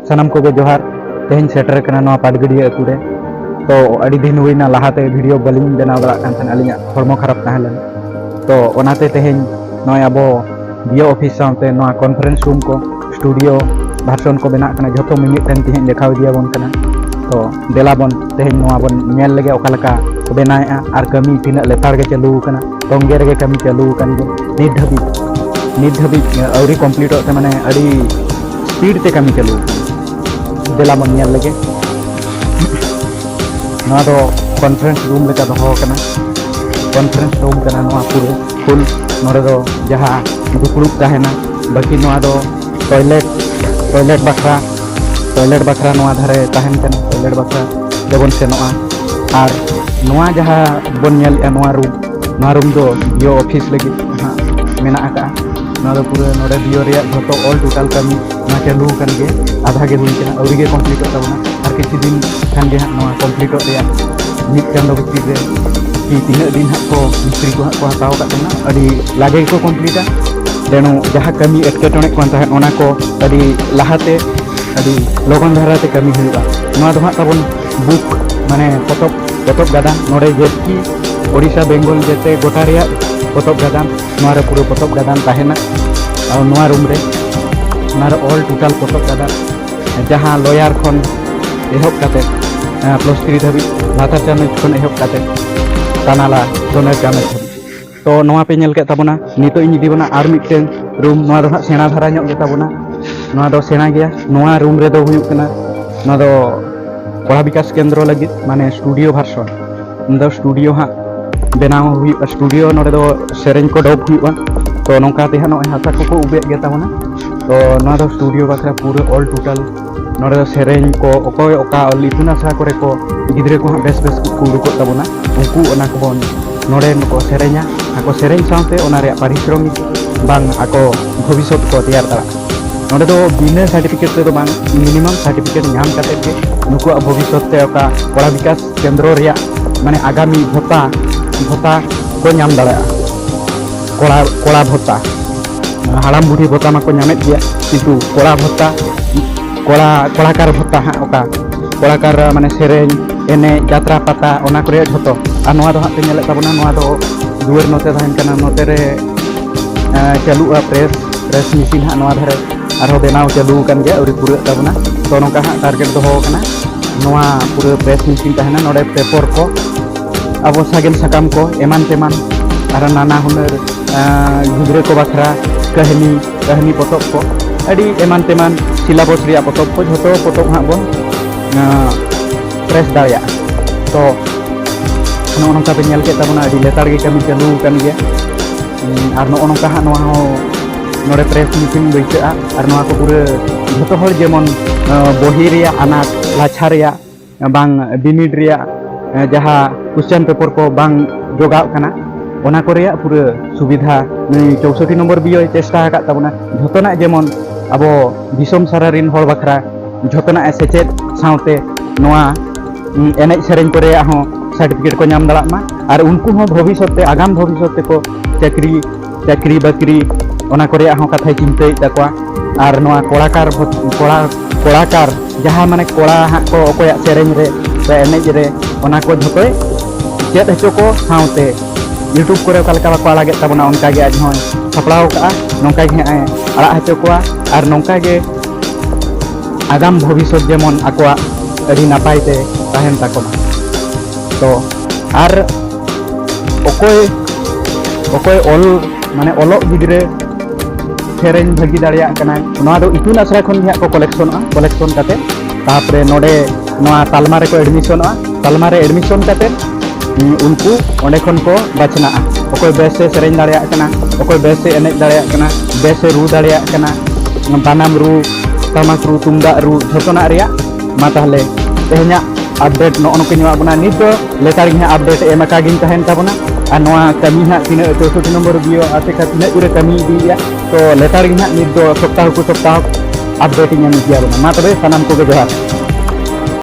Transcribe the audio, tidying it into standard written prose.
sanam koge johar tehin setter kana noa Patgadiya atu re to adi din huina lahate video balin benaw dara kan tan alinya hormo kharap tahalan to onate tehin noy abo bio office saute noa conference room ko studio bhason ko benak kana joto minit ten tehin dekhaw dia bon kana to dela bon tehin noa bon nyel lege okalaka ko benaea ar kami tina letar ge chalu kana tongger ge kami chalu kan ge nit dhabi auri complete te mane adi speed te kami chalu dela bon nyel lege noa do conference room leka doho kana conference room kana noa pura full nore do jaha dupuluk tahena baki noa do toilet bakra noa dhare tahen kana toilet bakra jebon senoa ar noa jaha bon nyel noa room do bio office lagi mena aka noa do pura nore bio ria joto all total kami na chalu kan ge adha ge hui kana auri ge complete tabuna ar kichi din kan ge noa complete ria mid kan do bikti re ki tina din hak ko mistri ko hataw kat tena adi lage ko complete denu jaha kami etketone ko tahen ona ko adi lahate adi logon dharate kami huiba noa do hak tabon book mane potop gadan nore jetki Odisha Bengal jete gota ria potop gadan noa re pura potop gadan tahena au noa room re noa re all total potop gadan jaha lawyer khon ehop kate plus 3 dhabi latar chanel khon ehop kate tanala donar chanel to noa pe nyel ke tabona nito ini di bana ar mitten room noa do sena dhara nyok ge tabona noa do sena geya noa room re do huyuk kana noa do Kola Bikas Kendro lagi mane studio version ndo studio ha benaw huyuk studio nore do sereng ko dop huyuk to nongka te ha no hasa ko ube ge tabona to noa do studio bakra pura all total nore do sereng ko okoy oka oli tuna sa kore ko gidre ko bes ko ko tabona unku ona ko bon nore ko serenya ako sereng saute ona re parishromik bang ako bhobishot ko tiyar dara nore do bina certificate te do bang minimum certificate nyam kate ke nuku bhobishot te oka Kola Bikas Kendro ria mane agami bhota ko nyam dara kola bhota haram budi bhota mako nyamet dia itu kola bhota kolakar bhota ha oka kolakar mane sereng ene jatra pata ona kore jhoto ar noa do hak te nyele tabona noa do duer note tahen kana note re chalu press machine ha noa dhare arho benaw chalu kan ge auri pura tabona to nongka ha target doho kana noa pura press machine tahena node paper ko abo sagen sakam ko eman teman ara nana hunar gudre ko bakra kahani potop ko adi eman teman silabos ria potop ko jhoto potop ha bon press daya to no nongka pe nyel ke tabona adi letar ge kami chalu kan ge ar no nongka ha noa ho nore press machine beita ar noa ko pura jhoto hor jemon bohi ria anak lachar ria bang binid ria jaha question paper ko bang jogaw kana ona ko ria pura subidha ni 64 nomor bio chesta akat tabona jhotona jemon abo disom sararin hol bakra jhotona sechet saute noa enej sereng ko ria ho certificate ko nyam dala ma ar unku ho bhobishot te agam bhobishot te ko chakri bakri ona ko ria ho kathai chintei takwa ar noa kolakar jaha mane kola ha ko okoya sereng re enej re ona ko jhotoy chet hecho ko saute YouTube kore kalka ko alage tabona onka ge aj hoy saplaw ka nongka ge ala hecho ko ar nongka ge agam bhobishot jemon akwa adi napai te tahen takoma to ar okoy ol mane olok gidre sereng bhagi daria kana noa do itun asra khon ge ko collection kate tapre node noa talma re ko talma re admission kate unku onde khon ko bachna okoy bese sereng daria kana okoy bese enej daria kana bese ru daria kana banam ru tamak ru tungdak ru jhotona ria ma tahle tehnya update no ono kenywa buna nit do letar gi update emaka gin tahen tabona ar noa kami ha tina 64 nomor bio ate ka tina ure kami dia to letar gi nit do saptah update nya ni dia buna ma tabe sanam ko ge johar